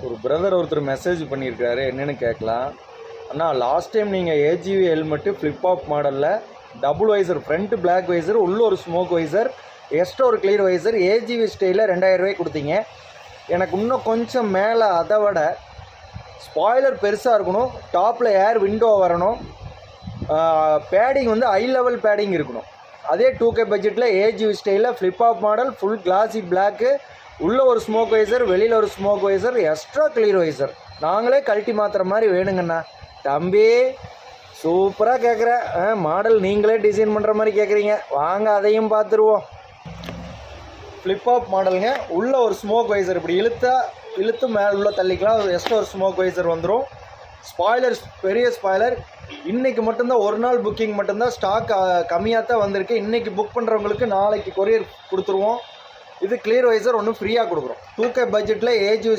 ஒரு பிரதர் ஒருத்தர் மெசேஜ் பண்ணியிருக்காரு, என்னென்னு கேட்கலாம். அண்ணா, லாஸ்ட் டைம் நீங்கள் ஏஜிவி ஹெல்மெட்டு ஃப்ளிப் ஆப் மாடலில் double visor, front black visor, உள்ள ஒரு ஸ்மோக் வைசர், எக்ஸ்ட்ரா ஒரு கிளியர் வைசர், ஏஜிவி ஸ்டைலில் 2000 ரூபாய் கொடுத்தீங்க. எனக்கு இன்னும் கொஞ்சம் மேலே அதை விட ஸ்பாய்லர் பெருசாக இருக்கணும், டாப்பில் ஏர் விண்டோ வரணும், பேடிங் வந்து ஹை லெவல் பேடிங் இருக்கணும். அதே 2K பட்ஜெட்டில் ஏஜிவி ஸ்டைலில் flip up model, full classy black, உள்ளே ஒரு ஸ்மோக் வைசர், வெளியில் ஒரு smoke visor, extra clear visor, நாங்களே கழட்டி மாற்றுற மாதிரி வேணுங்கண்ணா. தம்பி சூப்பராக கேட்குற மாடல், நீங்களே டிசைன் பண்ணுற மாதிரி கேட்குறீங்க, வாங்க அதையும் பார்த்துருவோம். ஃப்ளிப் ஆப் மாடலுங்க. உள்ளே ஒரு ஸ்மோக் வைசர், இப்படி இழுத்து மேலே உள்ளே தள்ளிக்கலாம், எக்ஸ்ட்ரா ஒரு ஸ்மோக் வைசர் வந்துடும். ஸ்பாய்லர், பெரிய ஸ்பாய்லர். இன்றைக்கி மட்டும்தான், ஒரு நாள் புக்கிங் மட்டும்தான், ஸ்டாக் கம்மியாக தான் வந்திருக்கு. இன்றைக்கி புக் பண்ணுறவங்களுக்கு நாளைக்கு கொரியர் கொடுத்துருவோம். இது கிளியர் வைசர் ஒன்று ஃப்ரீயாக கொடுக்குறோம். 2K பட்ஜெட்டில் ஏஜிவி